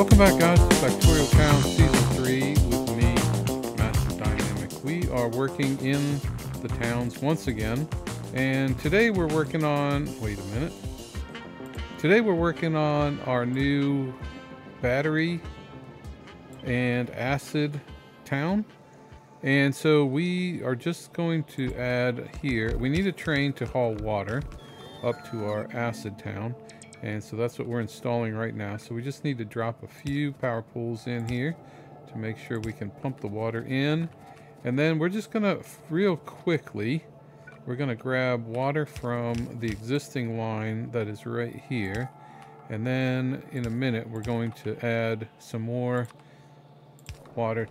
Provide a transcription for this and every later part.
Welcome back, guys, to Factorio Towns Season 3 with me, Master Dynamic. We are working in the towns once again, and today we're working on, Today we're working on our new battery and acid town. And so we are just going to add here, we need a train to haul water up to our acid town. And so that's what we're installing right now. So we just need to drop a few power poles in here to make sure we can pump the water in. And then we're just gonna, real quickly, we're gonna grab water from the existing line that is right here. And then in a minute, we're going to add some more water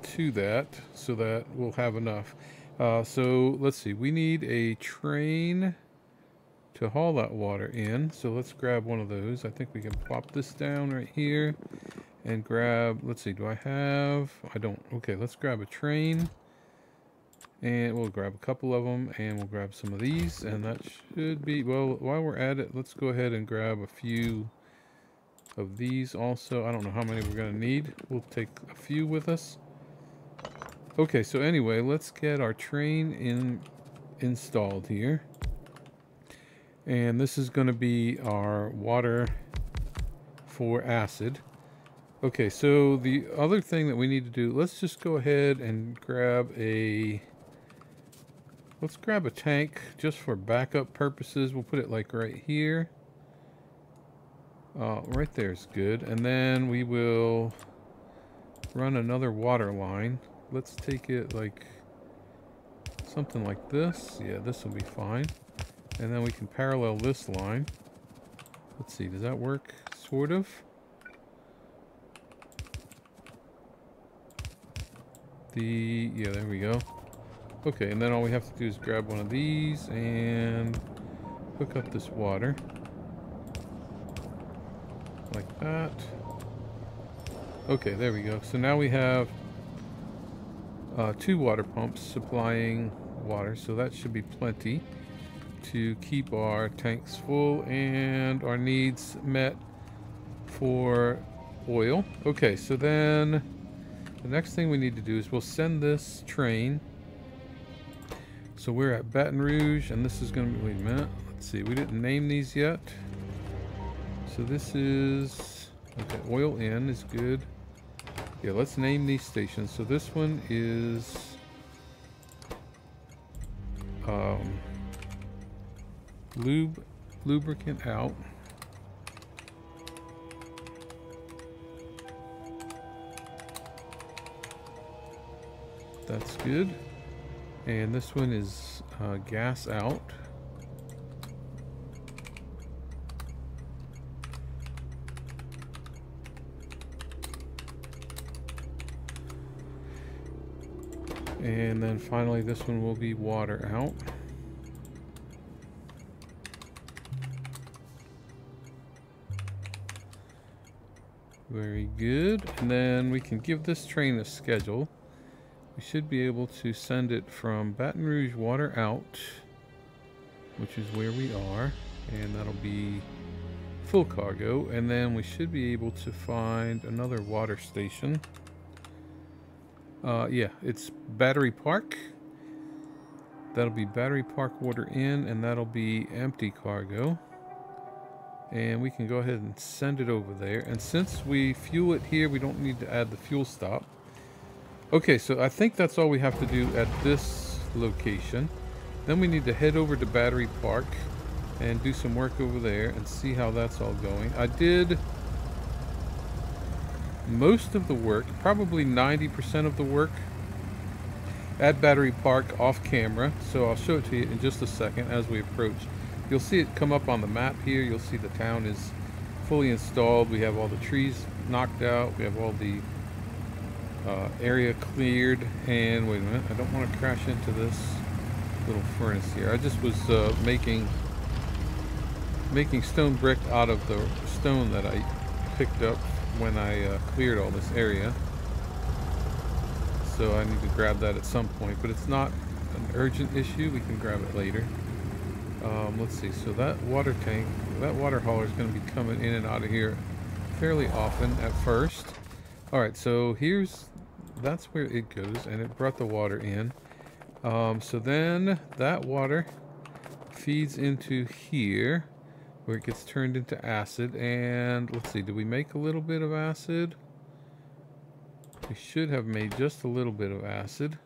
to that so that we'll have enough. So let's see, we need a train to haul that water in. So let's grab one of those. I think we can plop this down right here and grab, let's see, do I have, I don't, okay, let's grab a train and we'll grab a couple of them and we'll grab some of these, and that should be, well, while we're at it, let's go ahead and grab a few of these also. I don't know how many we're gonna need. We'll take a few with us. Okay, so anyway, let's get our train installed here. And this is going to be our water for acid. Okay, so the other thing that we need to do, let's just go ahead and grab a, let's grab a tank just for backup purposes. We'll put it like right here. Right there is good. And then we will run another water line. Let's take it like something like this. Yeah, this will be fine. And then we can parallel this line. Let's see, does that work? Sort of. Yeah, there we go. Okay, and then all we have to do is grab one of these and hook up this water. Like that. Okay, there we go. So now we have 2 water pumps supplying water, so that should be plenty to keep our tanks full and our needs met for oil. Okay, so then the next thing we need to do is we'll send this train. So we're at Baton Rouge, and this is going to be, wait a minute, let's see, we didn't name these yet. So this is, okay, oil in is good. Yeah, let's name these stations. So this one is lubricant out. That's good. And this one is gas out. And then finally this one will be water out. Very good. And then we can give this train a schedule. We should be able to send it from Baton Rouge water out, which is where we are, and that'll be full cargo. And then we should be able to find another water station. Yeah, it's Battery Park. That'll be Battery Park water in, and that'll be empty cargo. And we can go ahead and send it over there. And since we fuel it here, we don't need to add the fuel stop. Okay, so I think that's all we have to do at this location. Then we need to head over to Battery Park and do some work over there and see how that's all going. I did most of the work, probably 90% of the work at Battery Park off camera. So I'll show it to you in just a second as we approach. You'll see it come up on the map here. You'll see the town is fully installed. We have all the trees knocked out. We have all the area cleared. And wait a minute, I don't want to crash into this little furnace here. I just was making stone brick out of the stone that I picked up when I cleared all this area. So I need to grab that at some point, but it's not an urgent issue. We can grab it later. Let's see, so that water tank, that water hauler is going to be coming in and out of here fairly often at first. All right, so that's where it goes, and it brought the water in. So then that water feeds into here, where it gets turned into acid. And let's see, did we make a little bit of acid? We should have made just a little bit of acid.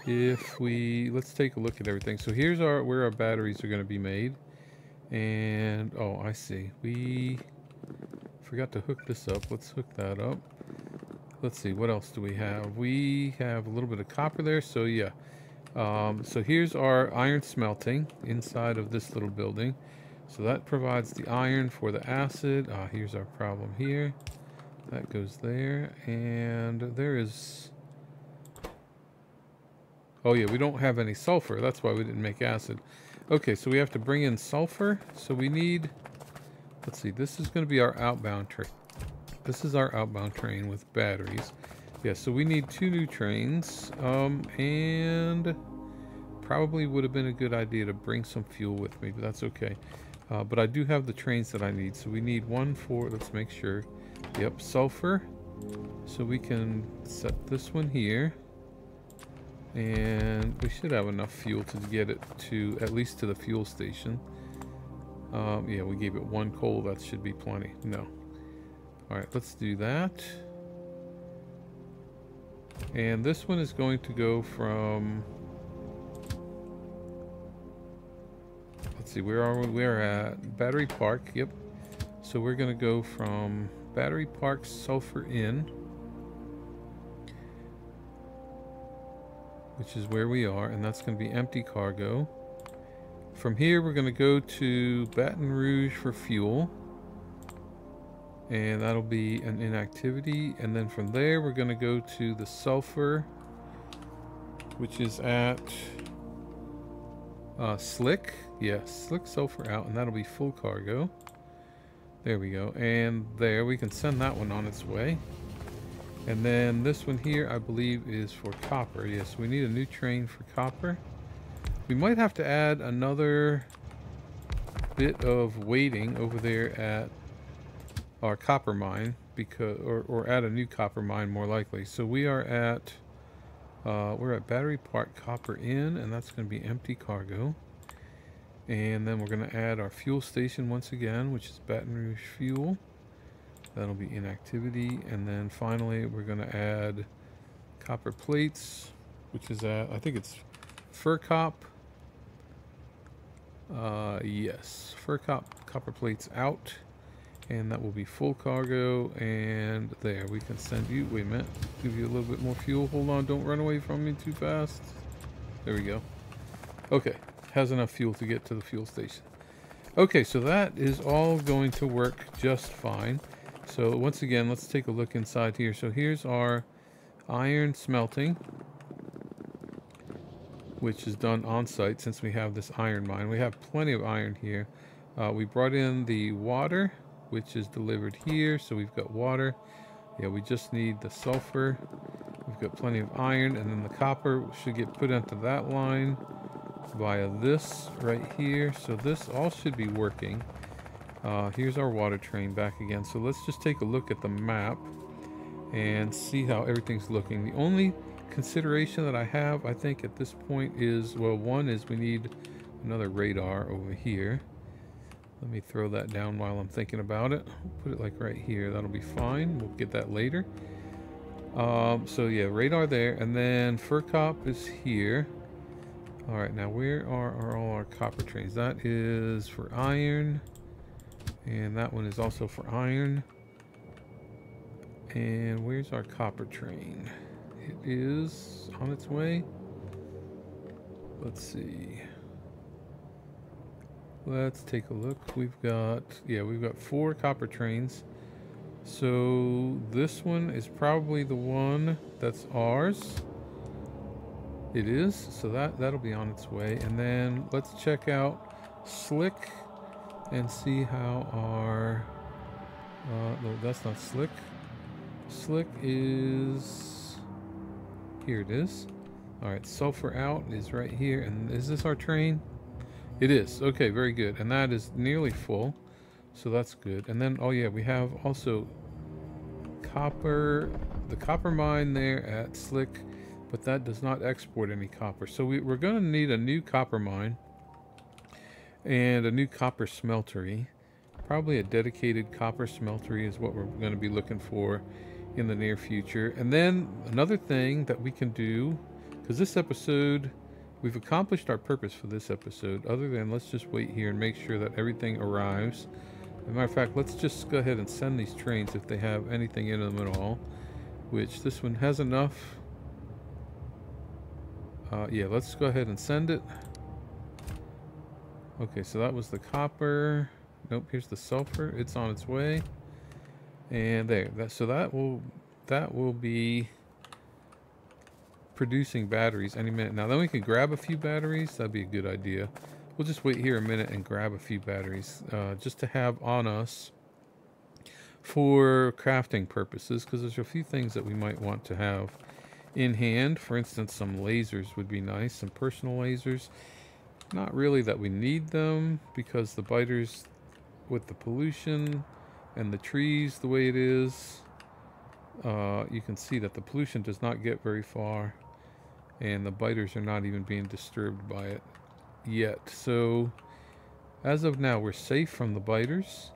Let's take a look at everything. So here's where our batteries are going to be made. And, oh, I see. We forgot to hook this up. Let's hook that up. Let's see, what else do we have? We have a little bit of copper there, so yeah. So here's our iron smelting inside of this little building. So that provides the iron for the acid. Here's our problem here. That goes there, and there is... Oh yeah, we don't have any sulfur. That's why we didn't make acid. Okay, so we have to bring in sulfur. So we need... Let's see, this is going to be our outbound train. This is our outbound train with batteries. Yeah, so we need 2 new trains. And probably would have been a good idea to bring some fuel with me, but that's okay. But I do have the trains that I need. So we need one for, let's make sure. Yep, sulfur. So we can set this one here. And we should have enough fuel to get it to, at least to the fuel station. Yeah, we gave it 1 coal. That should be plenty. No. Alright, let's do that. And this one is going to go from... Let's see, where are we? We're at Battery Park. Yep. So we're going to go from Battery Park Sulfur Inn, which is where we are, and that's going to be empty cargo. From here, we're going to go to Baton Rouge for fuel. And that'll be an inactivity. And then from there, we're going to go to the sulfur, which is at Slick. Yeah, Slick sulfur out, and that'll be full cargo. There we go. And there, we can send that one on its way. And then this one here, I believe, is for copper. Yes, we need a new train for copper. We might have to add another bit of weighting over there at our copper mine, because or add a new copper mine more likely. So we are at we're at Battery Park Copper Inn, and that's going to be empty cargo. And then we're going to add our fuel station once again, which is Baton Rouge Fuel. That'll be inactivity. And then finally we're going to add copper plates, which is at, I think it's FurCop. Yes, FurCop copper plates out. And that will be full cargo, and there, we can send you, wait a minute, give you a little bit more fuel. Hold on, don't run away from me too fast. There we go. Okay, has enough fuel to get to the fuel station. Okay, so that is all going to work just fine. So once again, let's take a look inside here. So here's our iron smelting, which is done on site since we have this iron mine. We have plenty of iron here. We brought in the water, which is delivered here, so we've got water. Yeah, we just need the sulfur. We've got plenty of iron, and then the copper should get put into that line via this right here. So this all should be working. Here's our water train back again. So let's just take a look at the map and see how everything's looking. The only consideration that I have, I think, at this point is, well, one is we need another radar over here. Let me throw that down while I'm thinking about it. Put it like right here. That'll be fine. We'll get that later. So yeah, radar there. And then FurCop is here. All right, now where are all our copper trains? That is for iron. And that one is also for iron. And where's our copper train? It is on its way. Let's see. Let's take a look. We've got 4 copper trains. So this one is probably the one that's ours. It is. So that'll be on its way. And then let's check out Slick and see how our no, that's not Slick. Slick is here. It is. All right, sulfur out is right here. And is this our train? It is. Okay, very good. And that is nearly full. So that's good. And then, oh yeah, we have also copper, the copper mine there at Slick, but that does not export any copper. So we're going to need a new copper mine and a new copper smeltery. Probably a dedicated copper smeltery is what we're going to be looking for in the near future. And then another thing that we can do, because this episode, we've accomplished our purpose for this episode, other than let's just wait here and make sure that everything arrives. As a matter of fact, let's just go ahead and send these trains if they have anything in them at all, which this one has enough. Yeah, let's go ahead and send it. Okay, so that was the copper. Nope, here's the sulfur. It's on its way. And there. So that will be producing batteries any minute. Now then we can grab a few batteries. That'd be a good idea. We'll just wait here a minute and grab a few batteries just to have on us for crafting purposes, because there's a few things that we might want to have in hand. For instance, some lasers would be nice, some personal lasers. Not really that we need them, because the biters, with the pollution and the trees the way it is, you can see that the pollution does not get very far, and the biters are not even being disturbed by it yet. So as of now, we're safe from the biters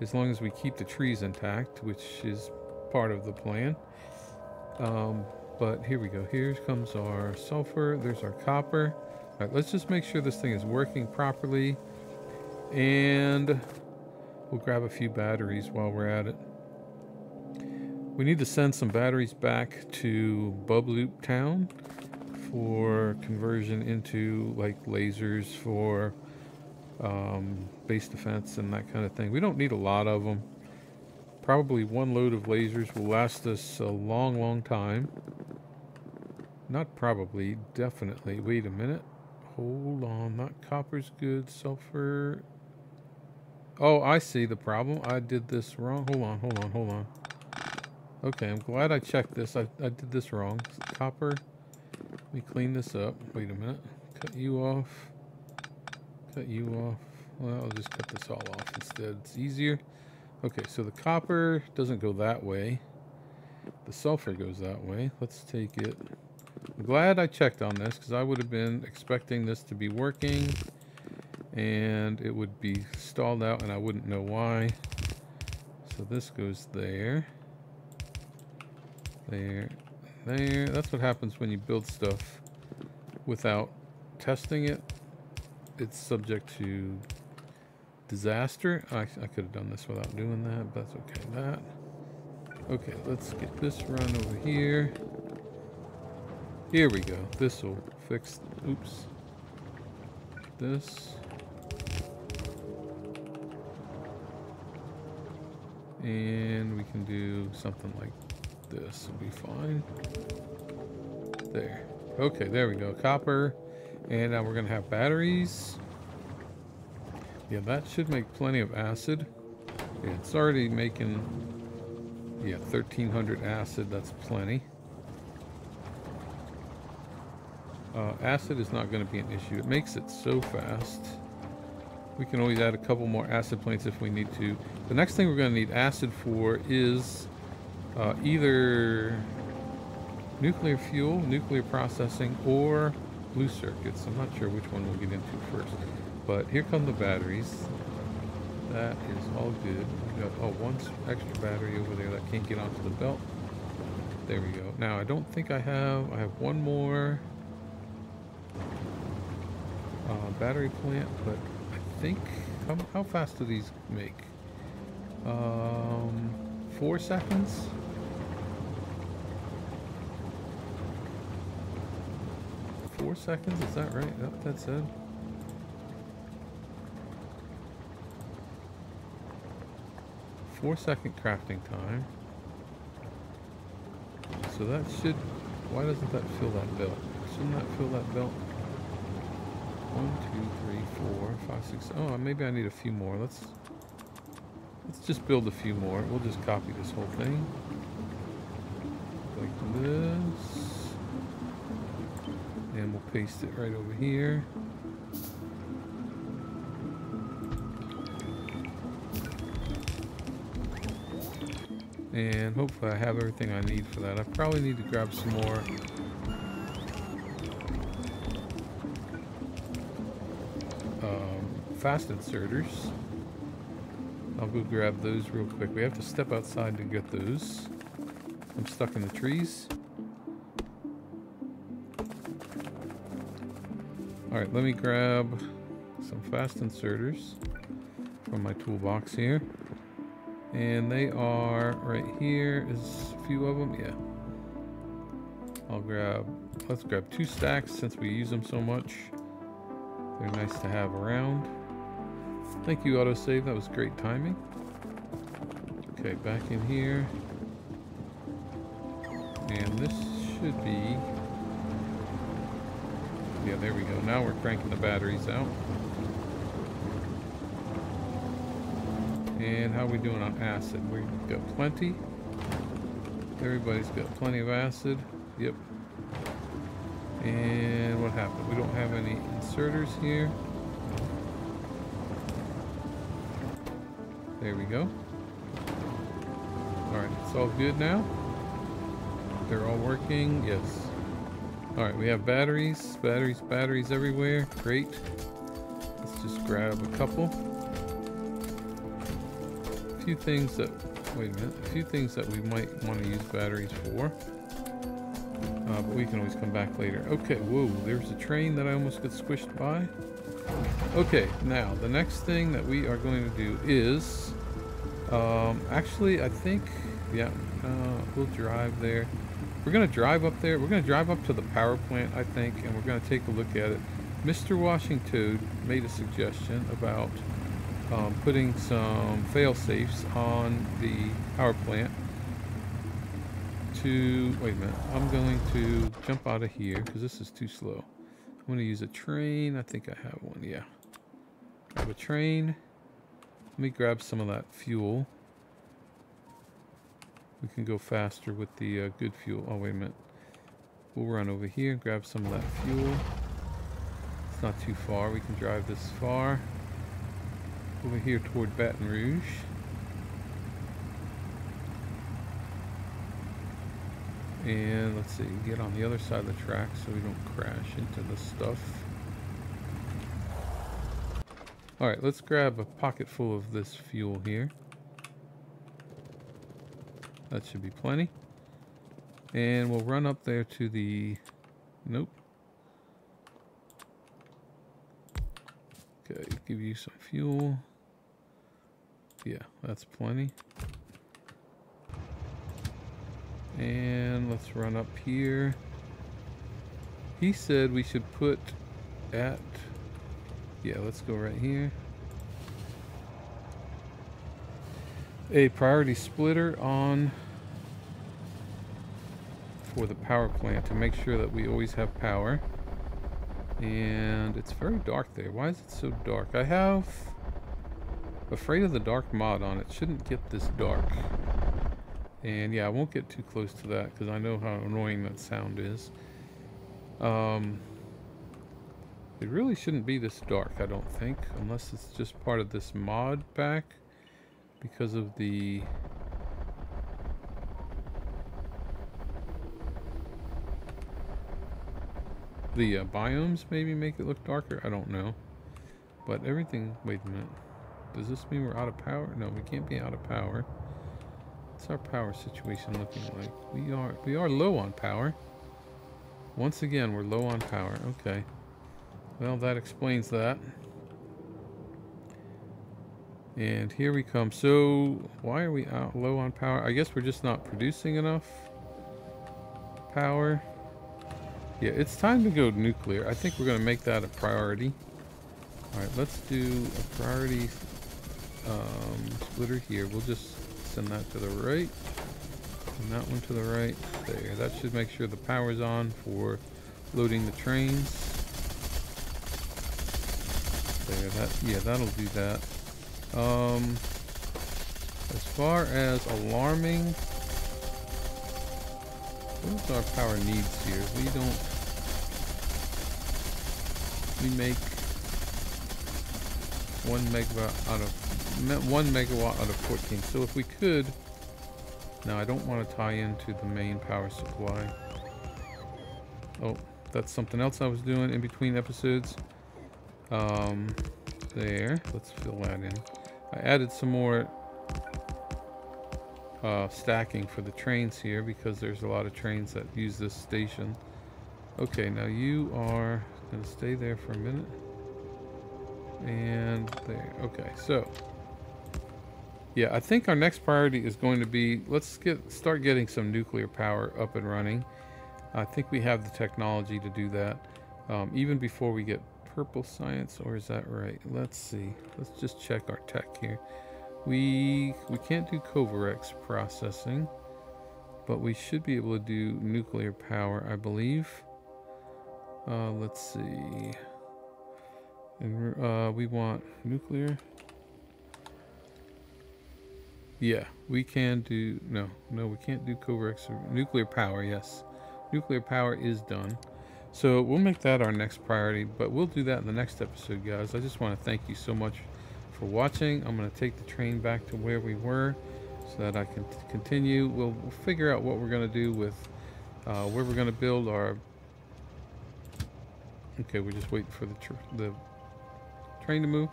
as long as we keep the trees intact, which is part of the plan. But here we go. Here comes our sulfur. There's our copper. All right, let's just make sure this thing is working properly, and we'll grab a few batteries while we're at it. We need to send some batteries back to Bubloop Town for conversion into like lasers for base defense and that kind of thing. We don't need a lot of them. Probably one load of lasers will last us a long time. Not probably, definitely. Wait a minute. Hold on. Not copper's good. Sulfur. Oh, I see the problem. I did this wrong. Hold on. Okay, I'm glad I checked this. I did this wrong. Copper. Let me clean this up. Wait a minute. Cut you off. Cut you off. Well, I'll just cut this all off instead. It's easier. Okay, so the copper doesn't go that way. The sulfur goes that way. Let's take it. I'm glad I checked on this, because I would have been expecting this to be working and it would be stalled out and I wouldn't know why. So this goes there. There. That's what happens when you build stuff without testing it. It's subject to disaster. I could have done this without doing that, but that's okay. Okay, let's get this run over here. Here we go. This will fix. Oops. This. And we can do something like this. Will be fine. There. Okay, there we go. Copper. And now we're going to have batteries. Yeah, that should make plenty of acid. Yeah, it's already making, yeah, 1,300 acid. That's plenty. Acid is not going to be an issue. It makes it so fast. We can always add a couple more acid plants if we need to. The next thing we're going to need acid for is either nuclear fuel, nuclear processing, or blue circuits. I'm not sure which one we'll get into first. But here come the batteries. That is all good. We got, oh, one extra battery over there that can't get onto the belt. There we go. Now, I don't think I have one more battery plant, but I think, how fast do these make? 4 seconds? Is that right? Yep, that's it. Four-second crafting time. So that should, why doesn't that fill that belt? Shouldn't that fill that belt? 1, 2, 3, 4, 5, 6. Oh, maybe I need a few more. Let's just build a few more. We'll just copy this whole thing like this, and we'll paste it right over here. And hopefully I have everything I need for that. I probably need to grab some more fast inserters. I'll go grab those real quick. We have to step outside to get those. I'm stuck in the trees. Alright, let me grab some fast inserters from my toolbox here. And they are right here. Is a few of them? Yeah. Let's grab 2 stacks since we use them so much. They're nice to have around. Thank you, autosave. That was great timing. Okay, back in here. And this should be... Yeah, there we go. Now we're cranking the batteries out. And how are we doing on acid? We've got plenty. Everybody's got plenty of acid. Yep. And what happened? We don't have any inserters here. There we go. Alright, it's all good now. They're all working. Yes. Alright, we have batteries. Batteries everywhere. Great. Let's just grab a couple. A few things that... Wait a minute. A few things that we might want to use batteries for. But we can always come back later. Okay, whoa. There's a train that I almost got squished by. Okay, now the next thing that we are going to do is... actually, I think... Yeah, we'll drive there. We're going to drive up there. We're going to drive up to the power plant, I think, and we're going to take a look at it. Mr. Washington made a suggestion about putting some fail-safes on the power plant to... Wait a minute. I'm going to jump out of here because this is too slow. I'm going to use a train. I think I have one, yeah. I have a train. Let me grab some of that fuel. We can go faster with the good fuel. Oh, wait a minute. We'll run over here and grab some of that fuel. It's not too far. We can drive this far. Over here toward Baton Rouge. And let's see, get on the other side of the track so we don't crash into the stuff. Alright, let's grab a pocket full of this fuel here. That should be plenty. And we'll run up there to the... Nope. Okay, give you some fuel. Yeah, that's plenty. And let's run up here. He said we should put at... Yeah, let's go right here. A priority splitter on for the power plant to make sure that we always have power. And it's very dark there. Why is it so dark? I have Afraid of the Dark mod on it. Shouldn't get this dark. And yeah, I won't get too close to that because I know how annoying that sound is. It really shouldn't be this dark, I don't think, unless it's just part of this mod pack because of the biomes maybe make it look darker. I don't know. But everything... Wait a minute. Does this mean we're out of power? No, we can't be out of power. What's our power situation looking like? We are low on power. Once again, we're low on power. Okay. Well, that explains that. And here we come. So, why are we out low on power? I guess we're just not producing enough power. Yeah, it's time to go nuclear. I think we're going to make that a priority. Alright, let's do a priority splitter here. We'll just send that to the right. And that one to the right. There. That should make sure the power's on for loading the trains. There, yeah, that'll do that. As far as alarming, what's our power needs here? We make 1 megawatt out of 14. So if we could Now I don't want to tie into the main power supply. Oh, that's something else I was doing in between episodes. There, let's fill that in. I added some more stacking for the trains here because there's a lot of trains that use this station. Okay, now you are going to stay there for a minute. And there. Okay, so yeah, I think our next priority is going to be, let's start getting some nuclear power up and running. I think we have the technology to do that, even before we get purple science, or is that right? Let's see. Let's just check our tech here. We can't do Hovercrafts processing, but we should be able to do nuclear power, I believe. Let's see. And we want nuclear. Yeah, we can do, no, we can't do Hovercrafts. Nuclear power, yes. Nuclear power is done. So we'll make that our next priority, but we'll do that in the next episode, guys. I just want to thank you so much for watching. I'm going to take the train back to where we were so that I can continue. We'll figure out what we're going to do with where we're going to build our... Okay, we're just waiting for the train to move.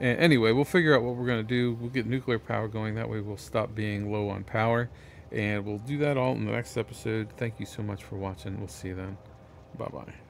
And anyway, we'll figure out what we're going to do. We'll get nuclear power going. That way we'll stop being low on power. And we'll do that all in the next episode. Thank you so much for watching. We'll see you then. Bye-bye.